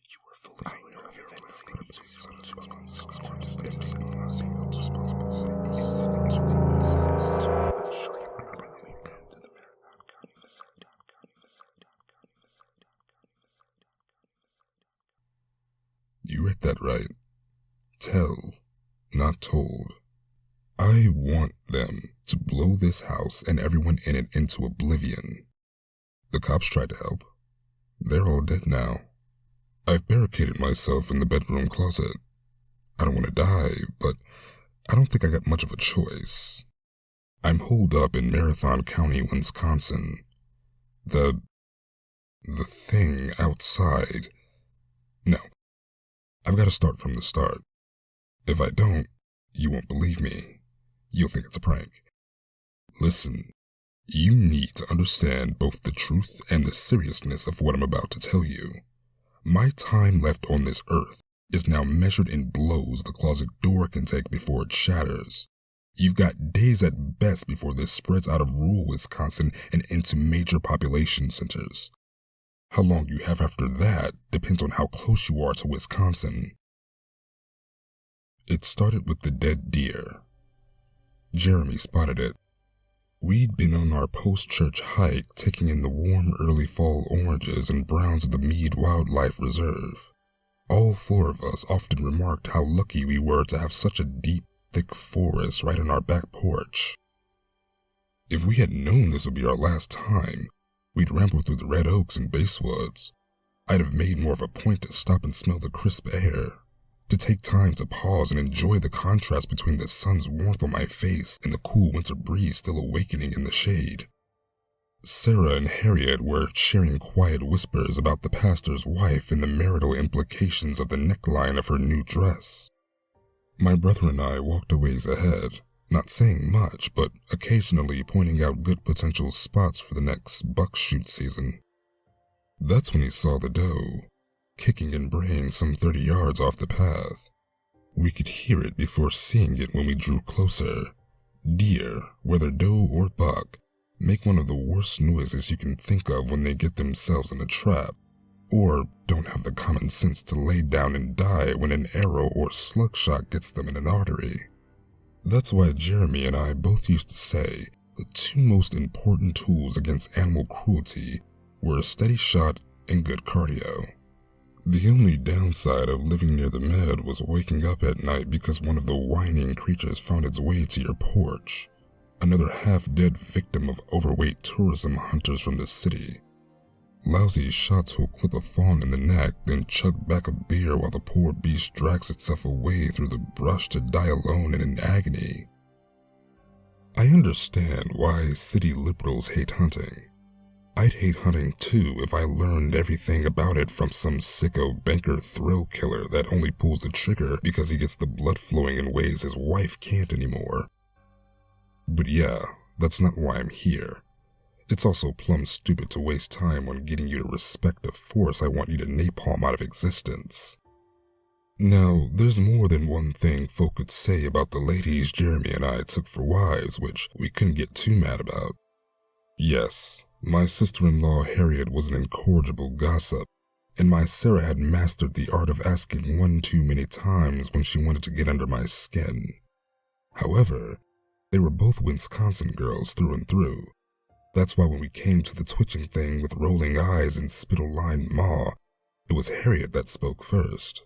You were fully aware of your fantasies. You read that right. Tell, not told. I want them to blow this house and everyone in it into oblivion. The cops tried to help. They're all dead now. I've barricaded myself in the bedroom closet. I don't want to die, but I don't think I got much of a choice. I'm holed up in Marathon County, Wisconsin. The thing outside. No, I've got to start from the start. If I don't, you won't believe me. You'll think it's a prank. Listen, you need to understand both the truth and the seriousness of what I'm about to tell you. My time left on this earth is now measured in blows the closet door can take before it shatters. You've got days at best before this spreads out of rural Wisconsin and into major population centers. How long you have after that depends on how close you are to Wisconsin. It started with the dead deer. Jeremy spotted it. We'd been on our post-church hike taking in the warm early fall oranges and browns of the Mead Wildlife Reserve. All four of us often remarked how lucky we were to have such a deep, thick forest right on our back porch. If we had known this would be our last time, we'd ramble through the red oaks and basewoods. I'd have made more of a point to stop and smell the crisp air, to take time to pause and enjoy the contrast between the sun's warmth on my face and the cool winter breeze still awakening in the shade. Sarah and Harriet were sharing quiet whispers about the pastor's wife and the marital implications of the neckline of her new dress. My brother and I walked a ways ahead, not saying much, but occasionally pointing out good potential spots for the next buck shoot season. That's when he saw the doe, kicking and braying some 30 yards off the path. We could hear it before seeing it when we drew closer. Deer, whether doe or buck, make one of the worst noises you can think of when they get themselves in a trap, or don't have the common sense to lay down and die when an arrow or slug shot gets them in an artery. That's why Jeremy and I both used to say the two most important tools against animal cruelty were a steady shot and good cardio. The only downside of living near the med was waking up at night because one of the whining creatures found its way to your porch. Another half-dead victim of overweight tourism hunters from the city. Lousy shots who'll clip a fawn in the neck, then chug back a beer while the poor beast drags itself away through the brush to die alone and in agony. I understand why city liberals hate hunting. I'd hate hunting too if I learned everything about it from some sicko banker thrill killer that only pulls the trigger because he gets the blood flowing in ways his wife can't anymore. But yeah, that's not why I'm here. It's also plumb stupid to waste time on getting you to respect a force I want you to napalm out of existence. Now, there's more than one thing folk could say about the ladies Jeremy and I took for wives which we couldn't get too mad about. Yes, my sister-in-law Harriet was an incorrigible gossip, and my Sarah had mastered the art of asking one too many times when she wanted to get under my skin. However, they were both Wisconsin girls through and through. That's why when we came to the twitching thing with rolling eyes and spittle-lined maw, it was Harriet that spoke first.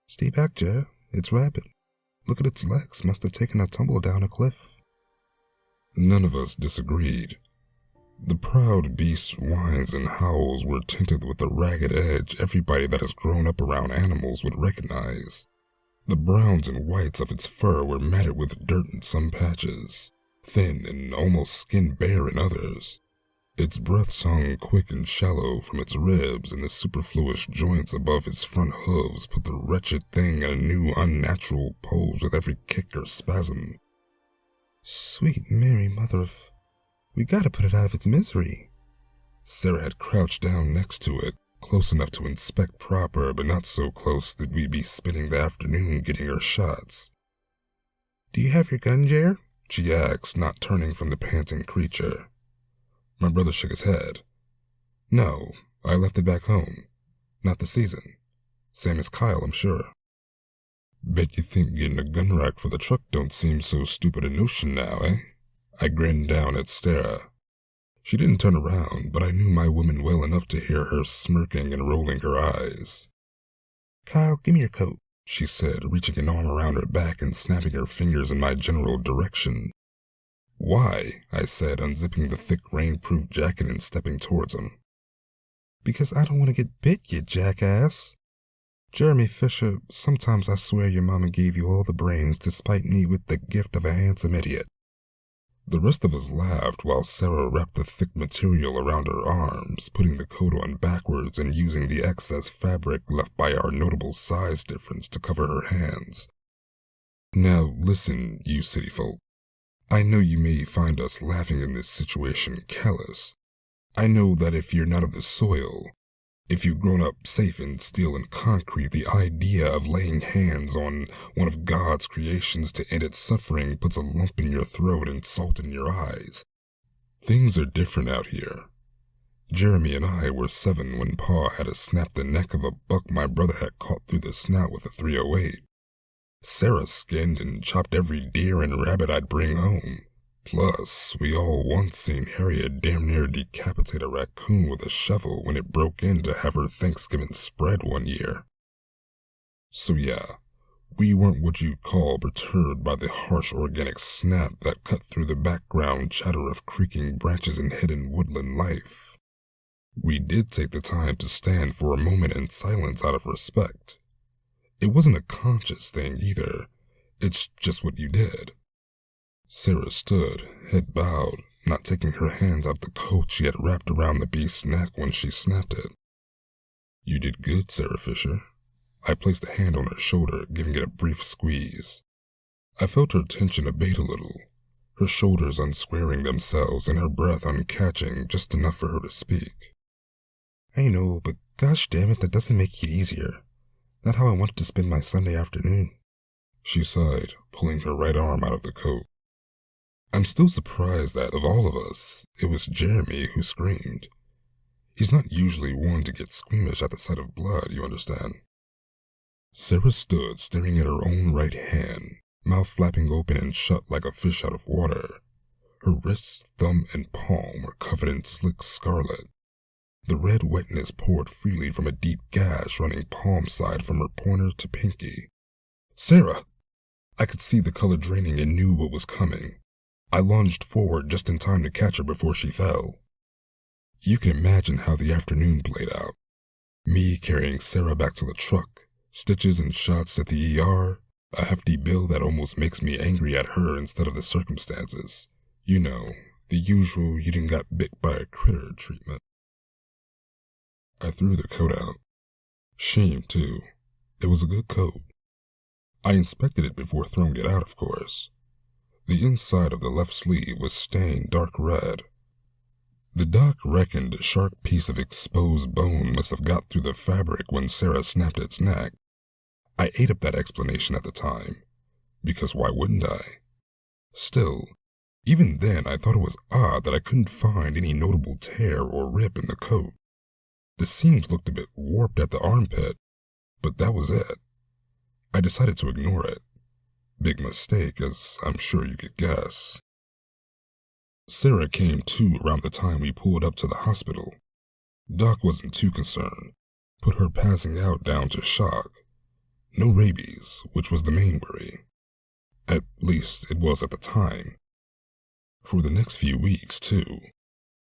"Stay back, Jer. It's rabid. Look at its legs. Must have taken a tumble down a cliff." None of us disagreed. The proud beast's whines and howls were tinted with a ragged edge everybody that has grown up around animals would recognize. The browns and whites of its fur were matted with dirt in some patches, thin and almost skin bare in others. Its breath hung quick and shallow from its ribs, and the superfluous joints above its front hooves put the wretched thing in a new unnatural pose with every kick or spasm. "Sweet Mary, mother of... we gotta put it out of its misery." Sarah had crouched down next to it, close enough to inspect proper, but not so close that we'd be spending the afternoon getting her shots. "Do you have your gun, Jer?" she asked, not turning from the panting creature. My brother shook his head. "No, I left it back home. Not this season. Same as Kyle, I'm sure. Bet you think getting a gun rack for the truck don't seem so stupid a notion now, eh? I grinned down at Sarah. She didn't turn around, but I knew my woman well enough to hear her smirking and rolling her eyes. Kyle, give me your coat, she said, reaching an arm around her back and snapping her fingers in my general direction. Why? I said, unzipping the thick rainproof jacket and stepping towards him. Because I don't want to get bit, you jackass. Jeremy Fisher, sometimes I swear your mama gave you all the brains to spite me with the gift of a handsome idiot. The rest of us laughed while Sarah wrapped the thick material around her arms, putting the coat on backwards and using the excess fabric left by our notable size difference to cover her hands. Now listen, you city folk. I know you may find us laughing in this situation callous. I know that if you're not of the soil, if you've grown up safe in steel and concrete, the idea of laying hands on one of God's creations to end its suffering puts a lump in your throat and salt in your eyes. Things are different out here. Jeremy and I were 7 when Pa had to snap the neck of a buck my brother had caught through the snout with a .308. Sarah skinned and chopped every deer and rabbit I'd bring home. Plus, we all once seen Harriet damn near decapitate a raccoon with a shovel when it broke in to have her Thanksgiving spread one year. So yeah, we weren't what you'd call perturbed by the harsh organic snap that cut through the background chatter of creaking branches and hidden woodland life. We did take the time to stand for a moment in silence out of respect. It wasn't a conscious thing either, it's just what you did. Sarah stood, head bowed, not taking her hands out the coat she had wrapped around the beast's neck when she snapped it. You did good, Sarah Fisher. I placed a hand on her shoulder, giving it a brief squeeze. I felt her tension abate a little, her shoulders unsquaring themselves and her breath uncatching just enough for her to speak. I know, but gosh damn it, that doesn't make it easier. Not how I wanted to spend my Sunday afternoon. She sighed, pulling her right arm out of the coat. I'm still surprised that, of all of us, it was Jeremy who screamed. He's not usually one to get squeamish at the sight of blood, you understand. Sarah stood staring at her own right hand, mouth flapping open and shut like a fish out of water. Her wrist, thumb, and palm were covered in slick scarlet. The red wetness poured freely from a deep gash running palm side from her pointer to pinky. Sarah! I could see the color draining and knew what was coming. I lunged forward just in time to catch her before she fell. You can imagine how the afternoon played out. Me carrying Sarah back to the truck, stitches and shots at the ER, a hefty bill that almost makes me angry at her instead of the circumstances. You know, the usual you didn't got bit by a critter treatment. I threw the coat out. Shame, too. It was a good coat. I inspected it before throwing it out, of course. The inside of the left sleeve was stained dark red. The doc reckoned a sharp piece of exposed bone must have got through the fabric when Sarah snapped its neck. I ate up that explanation at the time, because why wouldn't I? Still, even then I thought it was odd that I couldn't find any notable tear or rip in the coat. The seams looked a bit warped at the armpit, but that was it. I decided to ignore it. Big mistake, as I'm sure you could guess. Sarah came to around the time we pulled up to the hospital. Doc wasn't too concerned, put her passing out down to shock. No rabies, which was the main worry. At least it was at the time. For the next few weeks, too,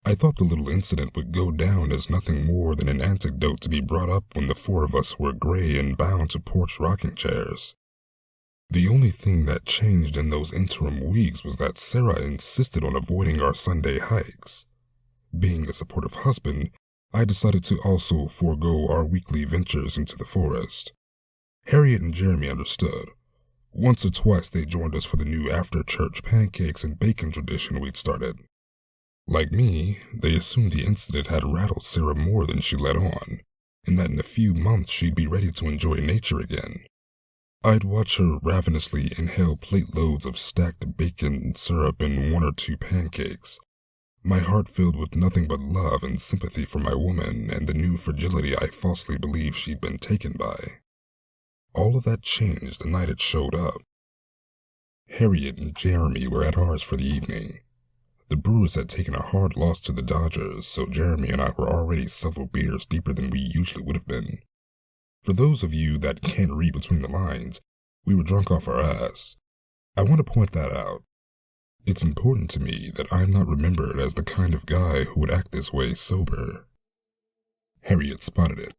I thought the little incident would go down as nothing more than an anecdote to be brought up when the 4 of us were gray and bound to porch rocking chairs. The only thing that changed in those interim weeks was that Sarah insisted on avoiding our Sunday hikes. Being a supportive husband, I decided to also forego our weekly ventures into the forest. Harriet and Jeremy understood. Once or twice they joined us for the new after-church pancakes and bacon tradition we'd started. Like me, they assumed the incident had rattled Sarah more than she let on, and that in a few months she'd be ready to enjoy nature again. I'd watch her ravenously inhale plate loads of stacked bacon, syrup, and 1 or 2 pancakes, my heart filled with nothing but love and sympathy for my woman and the new fragility I falsely believed she'd been taken by. All of that changed the night it showed up. Harriet and Jeremy were at ours for the evening. The Brewers had taken a hard loss to the Dodgers, so Jeremy and I were already several beers deeper than we usually would have been. For those of you that can't read between the lines, we were drunk off our ass. I want to point that out. It's important to me that I'm not remembered as the kind of guy who would act this way sober. Harriet spotted it.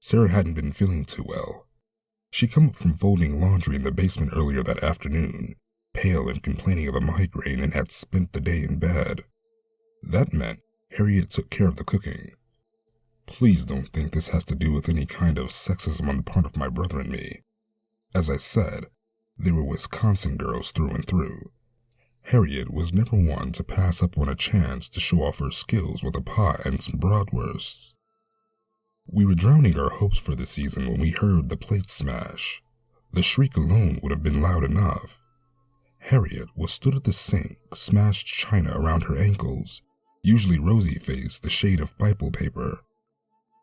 Sarah hadn't been feeling too well. She'd come up from folding laundry in the basement earlier that afternoon, pale and complaining of a migraine, and had spent the day in bed. That meant Harriet took care of the cooking. Please don't think this has to do with any kind of sexism on the part of my brother and me. As I said, they were Wisconsin girls through and through. Harriet was never one to pass up on a chance to show off her skills with a pie and some bratwursts. We were drowning our hopes for the season when we heard the plate smash. The shriek alone would have been loud enough. Harriet was stood at the sink, smashed china around her ankles, usually rosy-faced, the shade of Bible paper.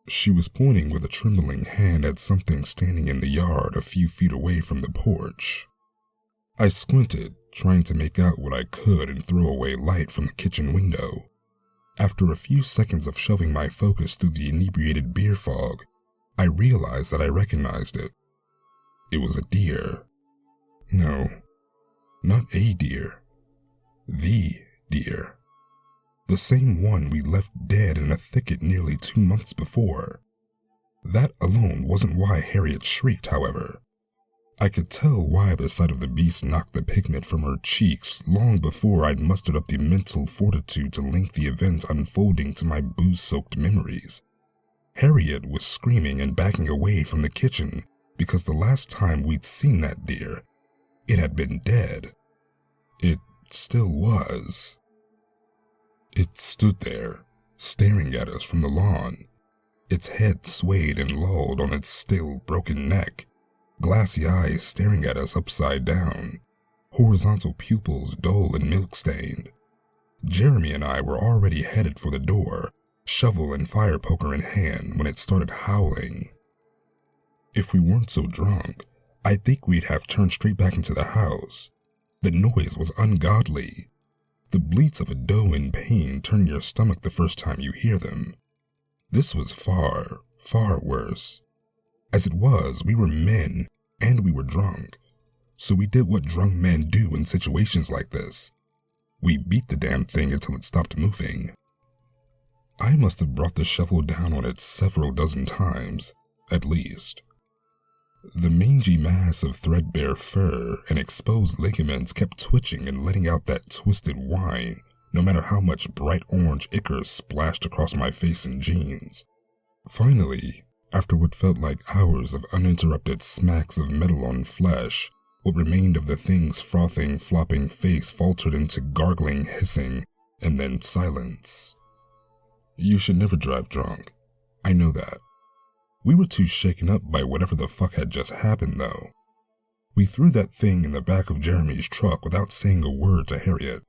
She was pointing with a trembling hand at something standing in the yard a few feet away from the porch. I squinted, trying to make out what I could and throw away light from the kitchen window. After a few seconds of shoving my focus through the inebriated beer fog, I realized that I recognized it. It was a deer. No, not a deer. The deer. The same one we left dead in a thicket nearly 2 months before. That alone wasn't why Harriet shrieked, however. I could tell why the sight of the beast knocked the pigment from her cheeks long before I'd mustered up the mental fortitude to link the event unfolding to my booze-soaked memories. Harriet was screaming and backing away from the kitchen because the last time we'd seen that deer, it had been dead. It still was. It stood there, staring at us from the lawn. Its head swayed and lolled on its still broken neck, glassy eyes staring at us upside down, horizontal pupils dull and milk-stained. Jeremy and I were already headed for the door, shovel and fire poker in hand, when it started howling. If we weren't so drunk, I think we'd have turned straight back into the house. The noise was ungodly. The bleats of a doe in pain turn your stomach the first time you hear them. This was far, far worse. As it was, we were men, and we were drunk. So we did what drunk men do in situations like this. We beat the damn thing until it stopped moving. I must have brought the shovel down on it several dozen times, at least. The mangy mass of threadbare fur and exposed ligaments kept twitching and letting out that twisted whine, no matter how much bright orange ichor splashed across my face and jeans. Finally, after what felt like hours of uninterrupted smacks of metal on flesh, what remained of the thing's frothing, flopping face faltered into gargling hissing, and then silence. You should never drive drunk. I know that. We were too shaken up by whatever the fuck had just happened, though. We threw that thing in the back of Jeremy's truck without saying a word to Harriet.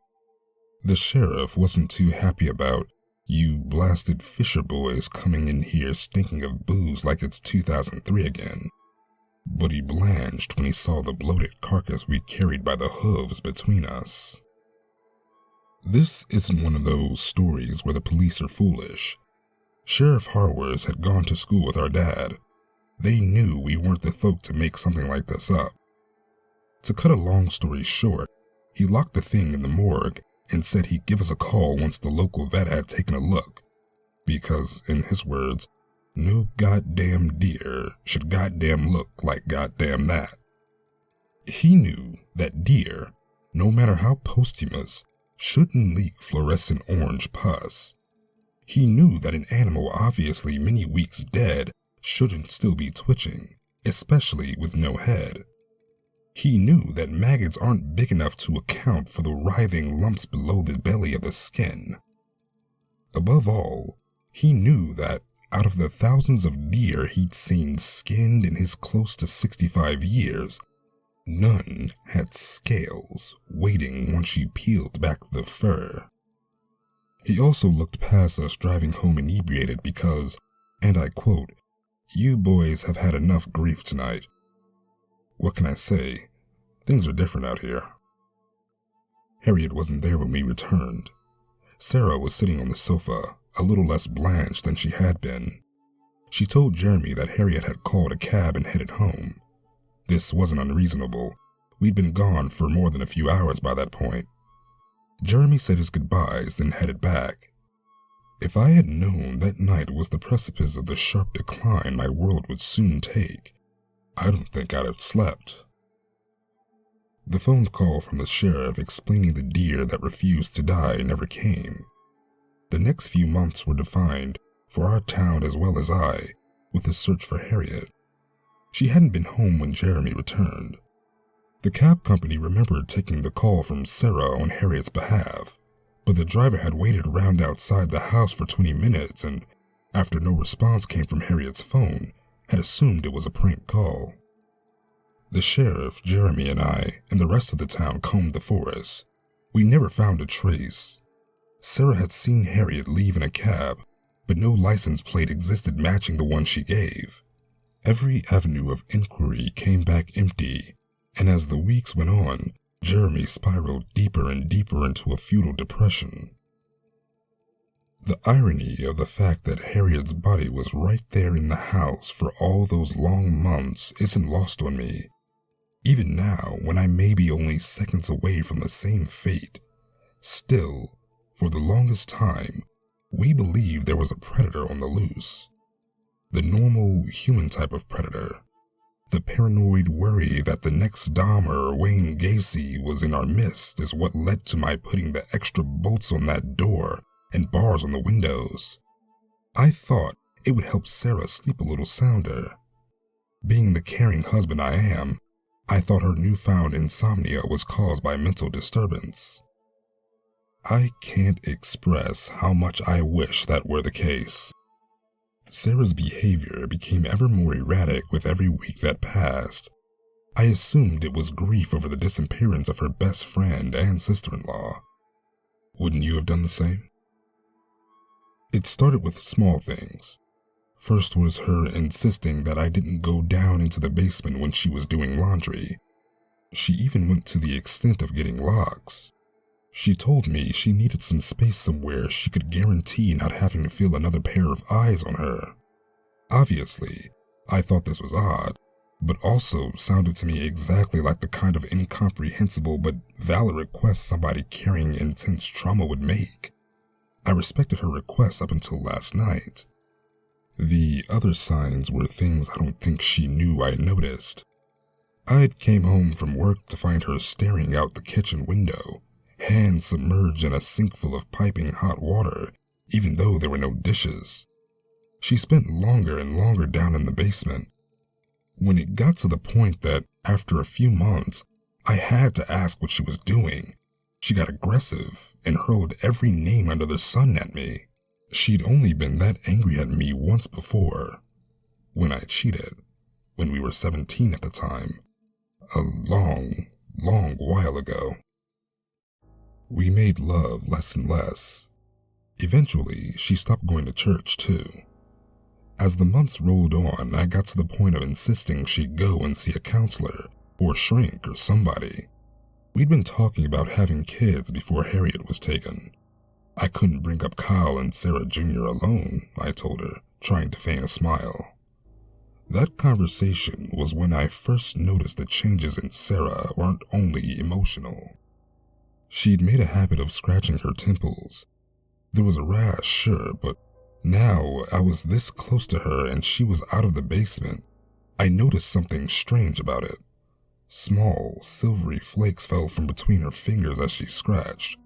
The sheriff wasn't too happy about you blasted Fisher boys coming in here stinking of booze like it's 2003 again. But he blanched when he saw the bloated carcass we carried by the hooves between us. This isn't one of those stories where the police are foolish. Sheriff Harwers had gone to school with our dad. They knew we weren't the folk to make something like this up. To cut a long story short, he locked the thing in the morgue and said he'd give us a call once the local vet had taken a look. Because, in his words, no goddamn deer should goddamn look like goddamn that. He knew that deer, no matter how posthumous, shouldn't leak fluorescent orange pus. He knew that an animal obviously many weeks dead shouldn't still be twitching, especially with no head. He knew that maggots aren't big enough to account for the writhing lumps below the belly of the skin. Above all, he knew that out of the thousands of deer he'd seen skinned in his close to 65 years, none had scales waiting once you peeled back the fur. He also looked past us driving home inebriated because, and I quote, "You boys have had enough grief tonight." What can I say? Things are different out here. Harriet wasn't there when we returned. Sarah was sitting on the sofa, a little less blanched than she had been. She told Jeremy that Harriet had called a cab and headed home. This wasn't unreasonable. We'd been gone for more than a few hours by that point. Jeremy said his goodbyes, then headed back. If I had known that night was the precipice of the sharp decline my world would soon take, I don't think I'd have slept. The phone call from the sheriff explaining the deer that refused to die never came. The next few months were defined, for our town as well as I, with the search for Harriet. She hadn't been home when Jeremy returned. The cab company remembered taking the call from Sarah on Harriet's behalf, but the driver had waited around outside the house for 20 minutes and, after no response came from Harriet's phone, had assumed it was a prank call. The sheriff, Jeremy, and I, and the rest of the town combed the forest. We never found a trace. Sarah had seen Harriet leave in a cab, but no license plate existed matching the one she gave. Every avenue of inquiry came back empty, and as the weeks went on, Jeremy spiraled deeper and deeper into a futile depression. The irony of the fact that Harriet's body was right there in the house for all those long months isn't lost on me. Even now, when I may be only seconds away from the same fate, still, for the longest time, we believed there was a predator on the loose. The normal, human type of predator. The paranoid worry that the next Dahmer or Wayne Gacy was in our midst is what led to my putting the extra bolts on that door and bars on the windows. I thought it would help Sarah sleep a little sounder. Being the caring husband I am, I thought her newfound insomnia was caused by mental disturbance. I can't express how much I wish that were the case. Sarah's behavior became ever more erratic with every week that passed. I assumed it was grief over the disappearance of her best friend and sister-in-law. Wouldn't you have done the same? It started with small things. First was her insisting that I didn't go down into the basement when she was doing laundry. She even went to the extent of getting locks. She told me she needed some space somewhere she could guarantee not having to feel another pair of eyes on her. Obviously, I thought this was odd, but also sounded to me exactly like the kind of incomprehensible but valid request somebody carrying intense trauma would make. I respected her request up until last night. The other signs were things I don't think she knew I noticed. I'd came home from work to find her staring out the kitchen window, hands submerged in a sink full of piping hot water, even though there were no dishes. She spent longer and longer down in the basement. When it got to the point that, after a few months, I had to ask what she was doing, she got aggressive and hurled every name under the sun at me. She'd only been that angry at me once before, when I cheated, when we were 17 at the time, a long, long while ago. We made love less and less. Eventually, she stopped going to church too. As the months rolled on, I got to the point of insisting she go and see a counselor, or a shrink, or somebody. We'd been talking about having kids before Harriet was taken. I couldn't bring up Kyle and Sarah Jr. alone, I told her, trying to feign a smile. That conversation was when I first noticed the changes in Sarah weren't only emotional. She'd made a habit of scratching her temples. There was a rash, sure, but now I was this close to her and she was out of the basement. I noticed something strange about it. Small, silvery flakes fell from between her fingers as she scratched.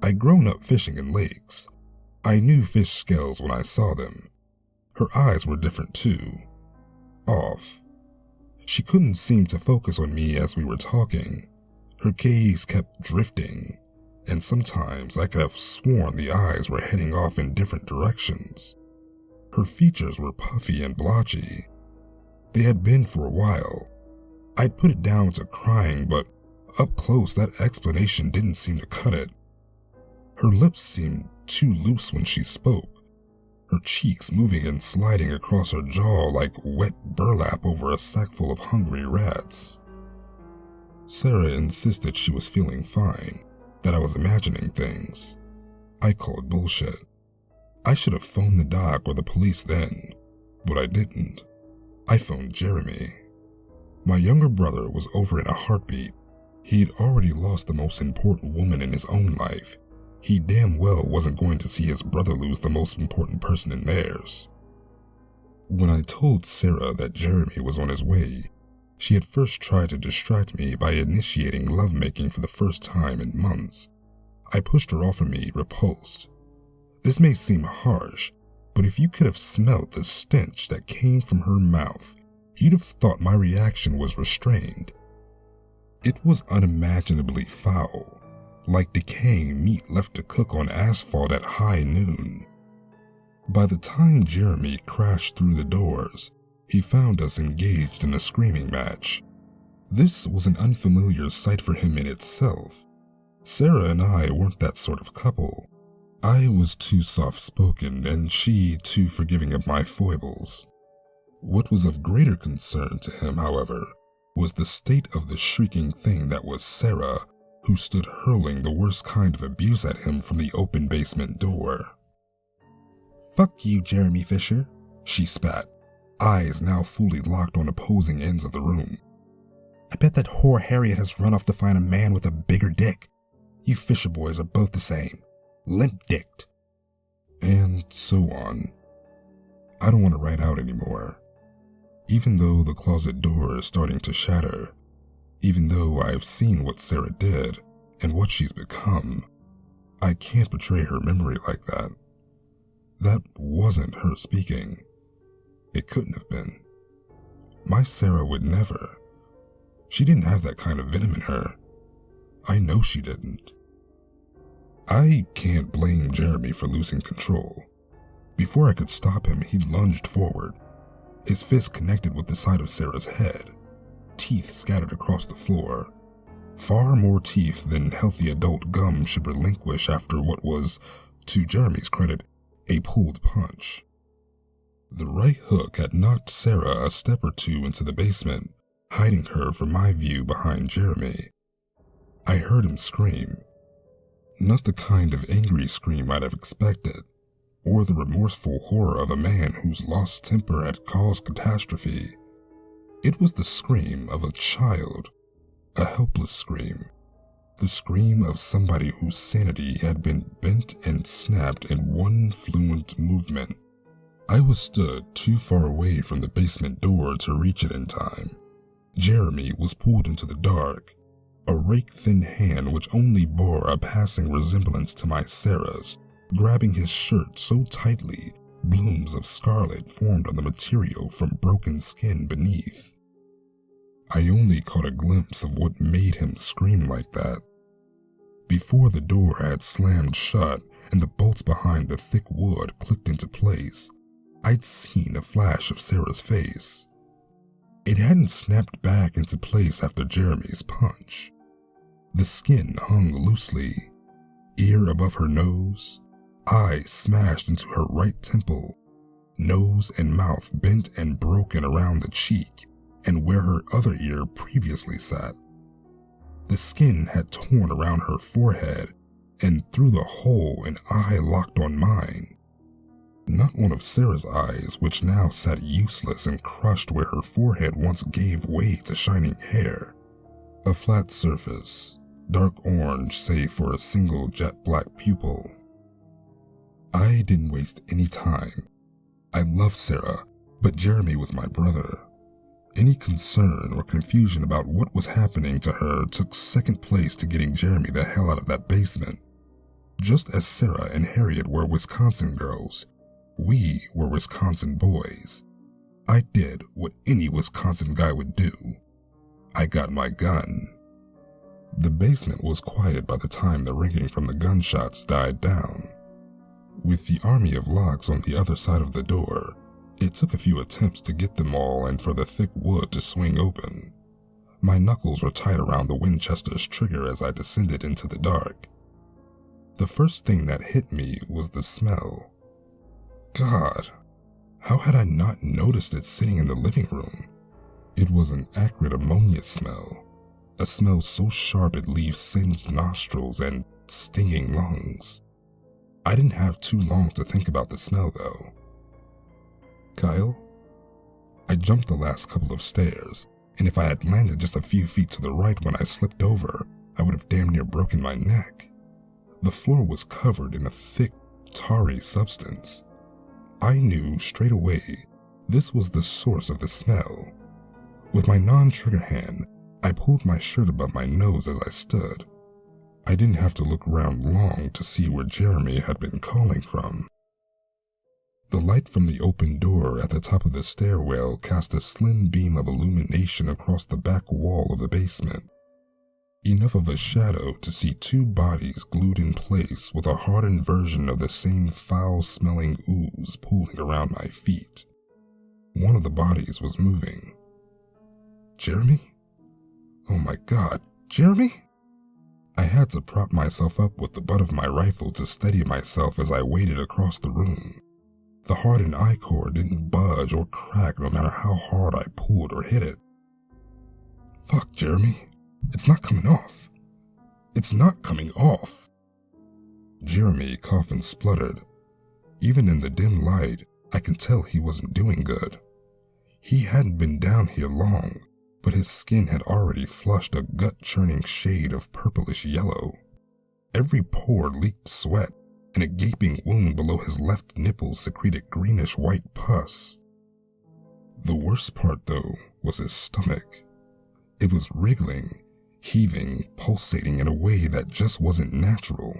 I'd grown up fishing in lakes. I knew fish scales when I saw them. Her eyes were different too. Off. She couldn't seem to focus on me as we were talking. Her gaze kept drifting, and sometimes I could have sworn the eyes were heading off in different directions. Her features were puffy and blotchy. They had been for a while. I'd put it down to crying, but up close that explanation didn't seem to cut it. Her lips seemed too loose when she spoke, her cheeks moving and sliding across her jaw like wet burlap over a sack full of hungry rats. Sarah insisted she was feeling fine, that I was imagining things. I called bullshit. I should have phoned the doc or the police then, but I didn't. I phoned Jeremy. My younger brother was over in a heartbeat. He'd already lost the most important woman in his own life. He damn well wasn't going to see his brother lose the most important person in theirs. When I told Sarah that Jeremy was on his way, she had first tried to distract me by initiating lovemaking for the first time in months. I pushed her off of me, repulsed. This may seem harsh, but if you could have smelled the stench that came from her mouth, you'd have thought my reaction was restrained. It was unimaginably foul, like decaying meat left to cook on asphalt at high noon. By the time Jeremy crashed through the doors, he found us engaged in a screaming match. This was an unfamiliar sight for him in itself. Sarah and I weren't that sort of couple. I was too soft-spoken and she too forgiving of my foibles. What was of greater concern to him, however, was the state of the shrieking thing that was Sarah, who stood hurling the worst kind of abuse at him from the open basement door. "Fuck you, Jeremy Fisher," she spat, eyes now fully locked on opposing ends of the room. "I bet that whore Harriet has run off to find a man with a bigger dick. You Fisher boys are both the same. Limp-dicked." And so on. I don't want to write out anymore. Even though the closet door is starting to shatter, even though I've seen what Sarah did and what she's become, I can't betray her memory like that. That wasn't her speaking. It couldn't have been. My Sarah would never. She didn't have that kind of venom in her. I know she didn't. I can't blame Jeremy for losing control. Before I could stop him, he lunged forward. His fist connected with the side of Sarah's head. Teeth scattered across the floor. Far more teeth than healthy adult gum should relinquish after what was, to Jeremy's credit, a pulled punch. The right hook had knocked Sarah a step or two into the basement, hiding her from my view behind Jeremy. I heard him scream. Not the kind of angry scream I'd have expected, or the remorseful horror of a man whose lost temper had caused catastrophe. It was the scream of a child, a helpless scream, the scream of somebody whose sanity had been bent and snapped in one fluent movement. I was stood too far away from the basement door to reach it in time. Jeremy was pulled into the dark, a rake-thin hand which only bore a passing resemblance to my Sarah's, grabbing his shirt so tightly, blooms of scarlet formed on the material from broken skin beneath. I only caught a glimpse of what made him scream like that. Before the door had slammed shut and the bolts behind the thick wood clicked into place, I'd seen a flash of Sarah's face. It hadn't snapped back into place after Jeremy's punch. The skin hung loosely, ear above her nose, eye smashed into her right temple, nose and mouth bent and broken around the cheek and where her other ear previously sat. The skin had torn around her forehead and through the hole an eye locked on mine. Not one of Sarah's eyes, which now sat useless and crushed where her forehead once gave way to shining hair. A flat surface, dark orange save for a single jet black pupil. I didn't waste any time. I loved Sarah, but Jeremy was my brother. Any concern or confusion about what was happening to her took second place to getting Jeremy the hell out of that basement. Just as Sarah and Harriet were Wisconsin girls, we were Wisconsin boys. I did what any Wisconsin guy would do. I got my gun. The basement was quiet by the time the ringing from the gunshots died down. With the army of locks on the other side of the door, it took a few attempts to get them all and for the thick wood to swing open. My knuckles were tight around the Winchester's trigger as I descended into the dark. The first thing that hit me was the smell. God, how had I not noticed it sitting in the living room? It was an acrid ammonia smell, a smell so sharp it leaves singed nostrils and stinging lungs. I didn't have too long to think about the smell though. Kyle? I jumped the last couple of stairs, and if I had landed just a few feet to the right when I slipped over, I would have damn near broken my neck. The floor was covered in a thick, tarry substance. I knew straight away this was the source of the smell. With my non-trigger hand, I pulled my shirt above my nose as I stood. I didn't have to look around long to see where Jeremy had been calling from. The light from the open door at the top of the stairwell cast a slim beam of illumination across the back wall of the basement. Enough of a shadow to see two bodies glued in place with a hardened version of the same foul-smelling ooze pooling around my feet. One of the bodies was moving. Jeremy? Oh my God, Jeremy? I had to prop myself up with the butt of my rifle to steady myself as I waded across the room. The hardened I-cord didn't budge or crack no matter how hard I pulled or hit it. Fuck, Jeremy. It's not coming off. It's not coming off. Jeremy coughed and spluttered. Even in the dim light, I could tell he wasn't doing good. He hadn't been down here long, but his skin had already flushed a gut-churning shade of purplish yellow. Every pore leaked sweat, and a gaping wound below his left nipple secreted greenish-white pus. The worst part, though, was his stomach. It was wriggling, heaving, pulsating in a way that just wasn't natural.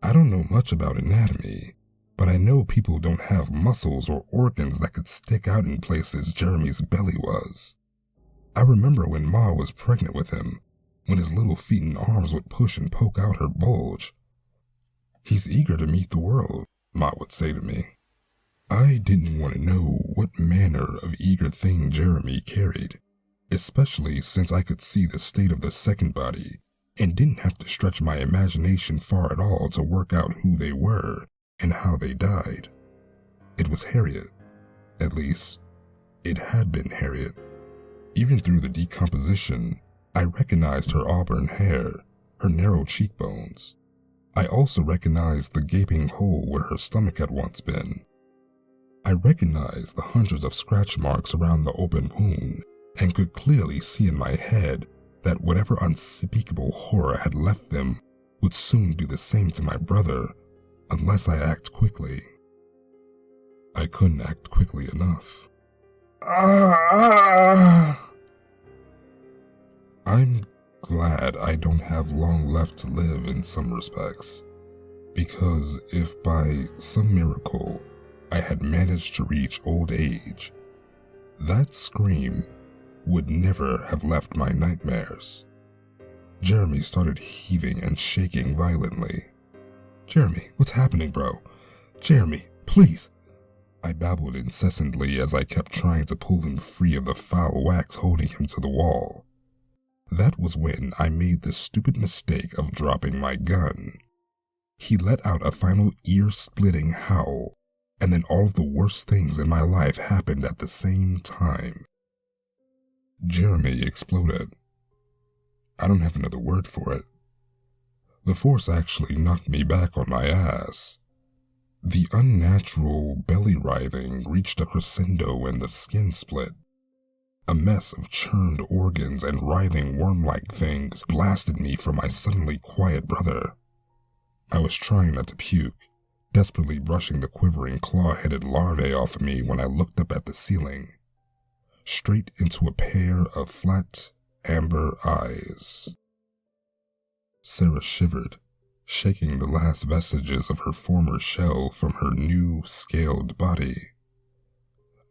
I don't know much about anatomy, but I know people don't have muscles or organs that could stick out in places Jeremy's belly was. I remember when Ma was pregnant with him, when his little feet and arms would push and poke out her bulge. He's eager to meet the world, Ma would say to me. I didn't want to know what manner of eager thing Jeremy carried, especially since I could see the state of the second body and didn't have to stretch my imagination far at all to work out who they were and how they died. It was Harriet. At least, it had been Harriet. Even through the decomposition, I recognized her auburn hair, her narrow cheekbones. I also recognized the gaping hole where her stomach had once been. I recognized the hundreds of scratch marks around the open wound and could clearly see in my head that whatever unspeakable horror had left them would soon do the same to my brother unless I act quickly. I couldn't act quickly enough. I'm glad I don't have long left to live in some respects, because if by some miracle I had managed to reach old age, that scream would never have left my nightmares. Jeremy started heaving and shaking violently. Jeremy, what's happening, bro? Jeremy, please. I babbled incessantly as I kept trying to pull him free of the foul wax holding him to the wall. That was when I made the stupid mistake of dropping my gun. He let out a final ear-splitting howl, and then all of the worst things in my life happened at the same time. Jeremy exploded. I don't have another word for it. The force actually knocked me back on my ass. The unnatural belly writhing reached a crescendo and the skin split. A mess of churned organs and writhing worm-like things blasted me from my suddenly quiet brother. I was trying not to puke, desperately brushing the quivering claw-headed larvae off of me when I looked up at the ceiling, straight into a pair of flat, amber eyes. Sarah shivered, shaking the last vestiges of her former shell from her new, scaled body.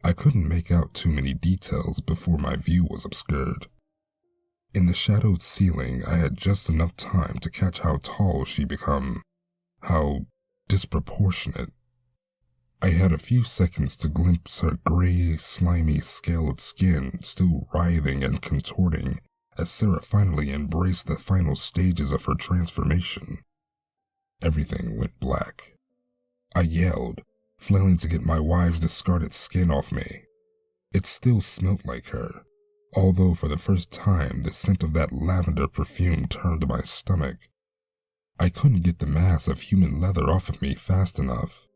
I couldn't make out too many details before my view was obscured. In the shadowed ceiling, I had just enough time to catch how tall she'd become, how disproportionate. I had a few seconds to glimpse her gray, slimy, scaled skin still writhing and contorting as Sarah finally embraced the final stages of her transformation. Everything went black. I yelled, flailing to get my wife's discarded skin off me. It still smelled like her, although for the first time the scent of that lavender perfume turned to my stomach. I couldn't get the mass of human leather off of me fast enough.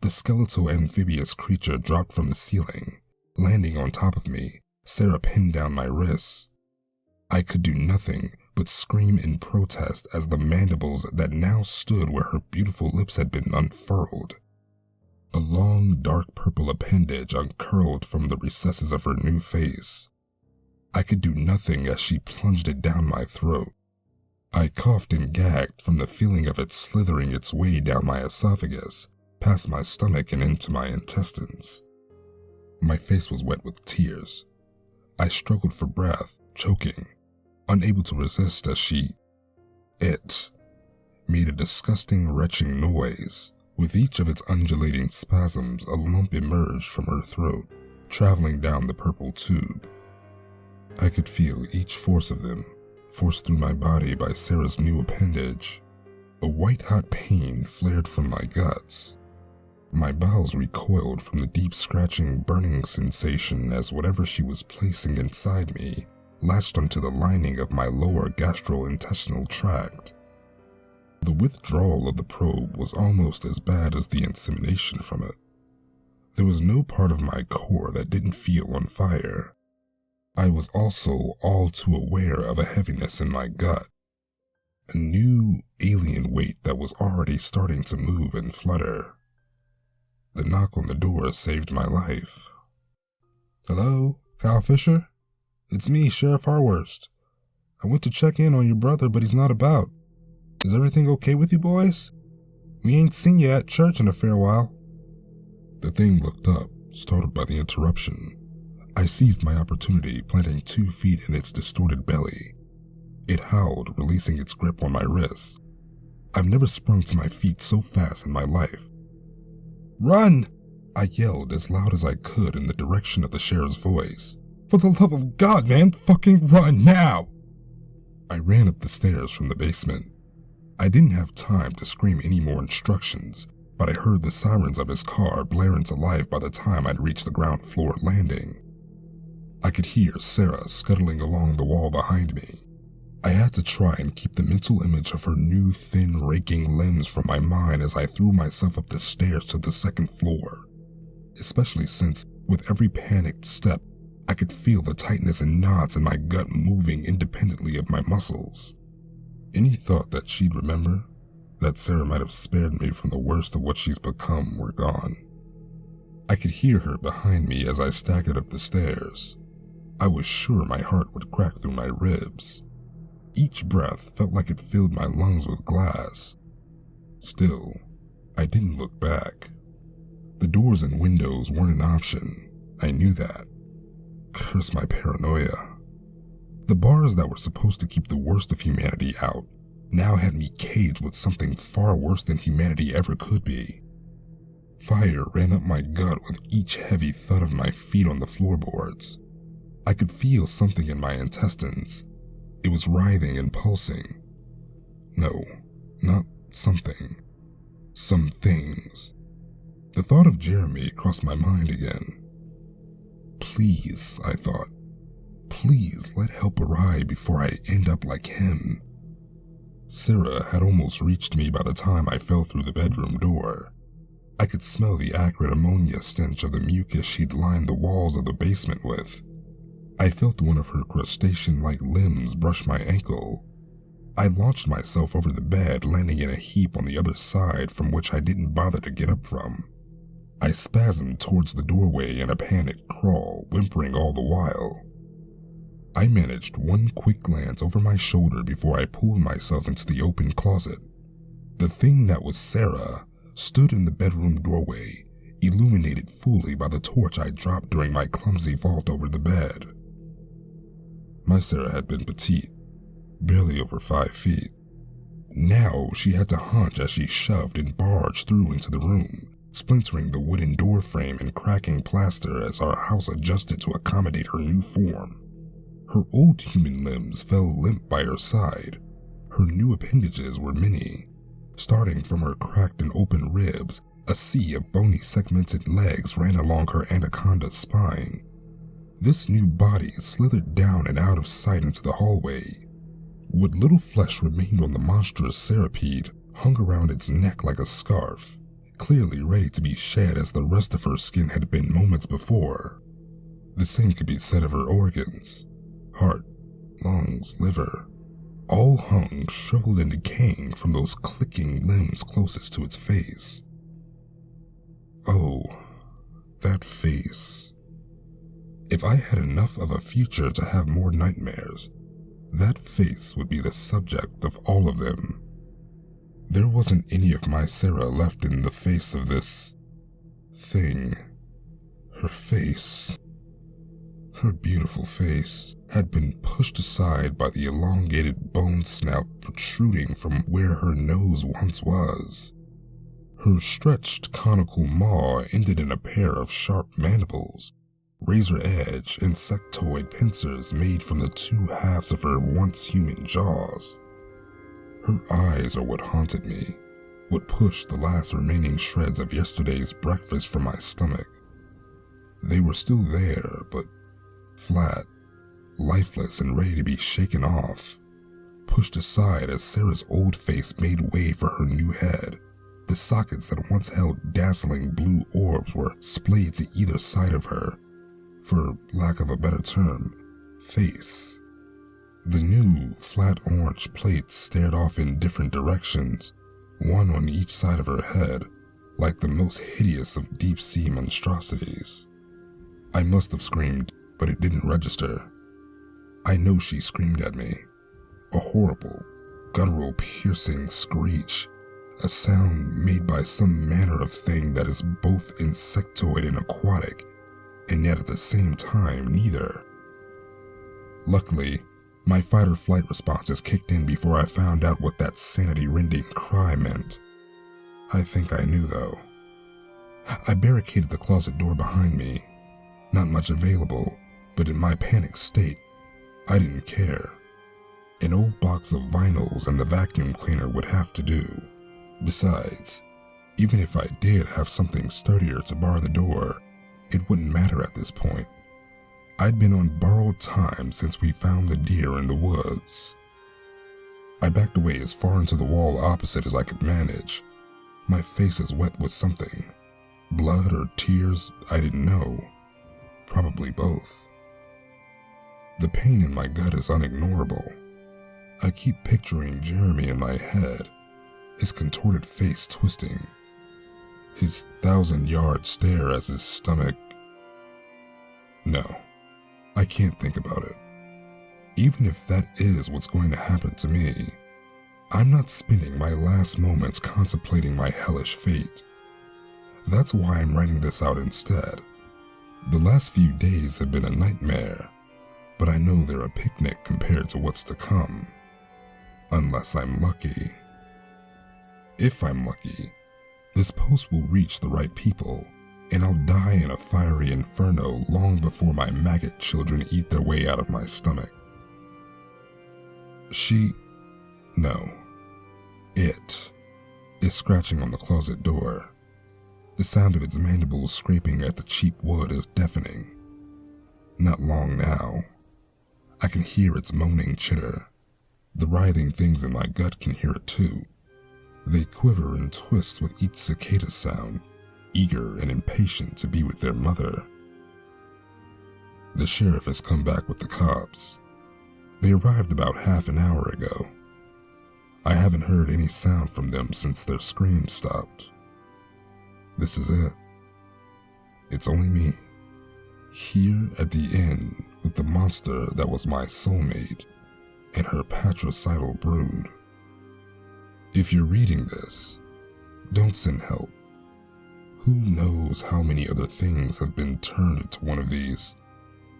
The skeletal amphibious creature dropped from the ceiling. Landing on top of me, Sarah pinned down my wrists. I could do nothing but scream in protest as the mandibles that now stood where her beautiful lips had been unfurled. A long, dark purple appendage uncurled from the recesses of her new face. I could do nothing as she plunged it down my throat. I coughed and gagged from the feeling of it slithering its way down my esophagus, past my stomach and into my intestines. My face was wet with tears. I struggled for breath, choking, unable to resist as it made a disgusting, retching noise. With each of its undulating spasms, a lump emerged from her throat, traveling down the purple tube. I could feel each force of them, forced through my body by Sarah's new appendage. A white-hot pain flared from my guts. My bowels recoiled from the deep scratching, burning sensation as whatever she was placing inside me latched onto the lining of my lower gastrointestinal tract. The withdrawal of the probe was almost as bad as the insemination from it. There was no part of my core that didn't feel on fire. I was also all too aware of a heaviness in my gut, a new alien weight that was already starting to move and flutter. The knock on the door saved my life. "Hello, Kyle Fisher? It's me, Sheriff Harworst. I went to check in on your brother, but he's not about. Is everything okay with you boys? We ain't seen you at church in a fair while." The thing looked up, startled by the interruption. I seized my opportunity, planting 2 feet in its distorted belly. It howled, releasing its grip on my wrists. I've never sprung to my feet so fast in my life. "Run!" I yelled as loud as I could in the direction of the sheriff's voice. "For the love of God, man, fucking run now!" I ran up the stairs from the basement. I didn't have time to scream any more instructions, but I heard the sirens of his car blare into life by the time I'd reached the ground floor landing. I could hear Sarah scuttling along the wall behind me. I had to try and keep the mental image of her new, thin, raking limbs from my mind as I threw myself up the stairs to the second floor, especially since, with every panicked step, I could feel the tightness and knots in my gut moving independently of my muscles. Any thought that she'd remember, that Sarah might have spared me from the worst of what she's become, were gone. I could hear her behind me as I staggered up the stairs. I was sure my heart would crack through my ribs. Each breath felt like it filled my lungs with glass. Still, I didn't look back. The doors and windows weren't an option. I knew that. Curse my paranoia. The bars that were supposed to keep the worst of humanity out now had me caged with something far worse than humanity ever could be. Fire ran up my gut with each heavy thud of my feet on the floorboards. I could feel something in my intestines. It was writhing and pulsing. No, not something. Some things. The thought of Jeremy crossed my mind again. Please, I thought. Please let help arrive before I end up like him. Sarah had almost reached me by the time I fell through the bedroom door. I could smell the acrid ammonia stench of the mucus she'd lined the walls of the basement with. I felt one of her crustacean-like limbs brush my ankle. I launched myself over the bed, landing in a heap on the other side from which I didn't bother to get up from. I spasmed towards the doorway in a panicked crawl, whimpering all the while. I managed one quick glance over my shoulder before I pulled myself into the open closet. The thing that was Sarah stood in the bedroom doorway, illuminated fully by the torch I dropped during my clumsy vault over the bed. My Sarah had been petite, barely over 5 feet. Now she had to hunch as she shoved and barged through into the room, splintering the wooden door frame and cracking plaster as our house adjusted to accommodate her new form. Her old human limbs fell limp by her side. Her new appendages were many, Starting from her cracked and open ribs, a sea of bony segmented legs ran along her anaconda's spine. This new body slithered down and out of sight into the hallway. What little flesh remained on the monstrous centipede hung around its neck like a scarf, clearly ready to be shed as the rest of her skin had been moments before. The same could be said of her organs. Heart, lungs, liver, all hung, shriveled and decaying from those clicking limbs closest to its face. Oh, that face. If I had enough of a future to have more nightmares, that face would be the subject of all of them. There wasn't any of my Sarah left in the face of this thing. Her face, her beautiful face, had been pushed aside by the elongated bone snout protruding from where her nose once was. Her stretched conical maw ended in a pair of sharp mandibles, razor-edge insectoid pincers made from the two halves of her once human jaws. Her eyes are what haunted me, what pushed the last remaining shreds of yesterday's breakfast from my stomach. They were still there, but flat, lifeless and ready to be shaken off, pushed aside as Sarah's old face made way for her new head. The sockets that once held dazzling blue orbs were splayed to either side of her, for lack of a better term, face. The new, flat orange plates stared off in different directions, one on each side of her head, like the most hideous of deep-sea monstrosities. I must have screamed, but it didn't register. I know she screamed at me. A horrible, guttural, piercing screech, a sound made by some manner of thing that is both insectoid and aquatic, and yet at the same time neither. Luckily, my fight-or-flight responses kicked in before I found out what that sanity-rending cry meant. I think I knew, though. I barricaded the closet door behind me. Not much available, but in my panicked state, I didn't care. An old box of vinyls and the vacuum cleaner would have to do. Besides, even if I did have something sturdier to bar the door, it wouldn't matter at this point. I'd been on borrowed time since we found the deer in the woods. I backed away as far into the wall opposite as I could manage. My face is wet with something. Blood or tears, I didn't know. Probably both. The pain in my gut is unignorable. I keep picturing Jeremy in my head, his contorted face twisting, his 1,000-yard stare as his stomach... No, I can't think about it. Even if that is what's going to happen to me, I'm not spending my last moments contemplating my hellish fate. That's why I'm writing this out instead. The last few days have been a nightmare, but I know they're a picnic compared to what's to come. Unless I'm lucky. If I'm lucky, this post will reach the right people, and I'll die in a fiery inferno long before my maggot children eat their way out of my stomach. It is scratching on the closet door. The sound of its mandibles scraping at the cheap wood is deafening. Not long now. I can hear its moaning chitter. The writhing things in my gut can hear it too. They quiver and twist with each cicada sound, eager and impatient to be with their mother. The sheriff has come back with the cops. They arrived about half an hour ago. I haven't heard any sound from them since their screams stopped. This is it. It's only me, here at the inn with the monster that was my soulmate and her patricidal brood. If you're reading this, don't send help. Who knows how many other things have been turned into one of these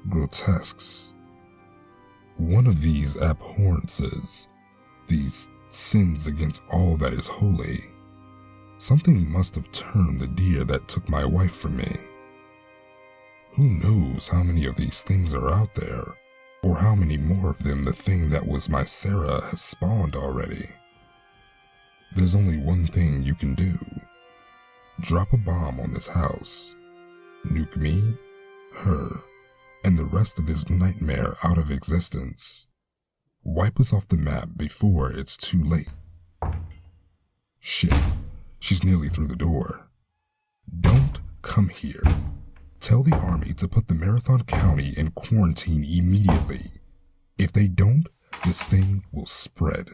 grotesques, one of these abhorrences, these sins against all that is holy. Something must have turned the deer that took my wife from me. Who knows how many of these things are out there, or how many more of them the thing that was my Sarah has spawned already. There's only one thing you can do. Drop a bomb on this house. Nuke me, her, and the rest of this nightmare out of existence. Wipe us off the map before it's too late. Shit, she's nearly through the door. Don't come here. Tell the army to put the Marathon County in quarantine immediately. If they don't, this thing will spread.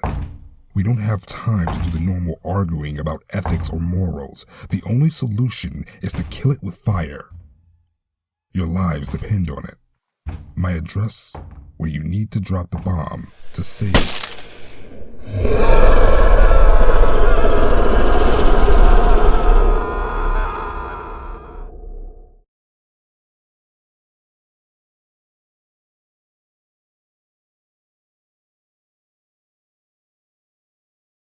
We don't have time to do the normal arguing about ethics or morals. The only solution is to kill it with fire. Your lives depend on it. My address, where you need to drop the bomb to save.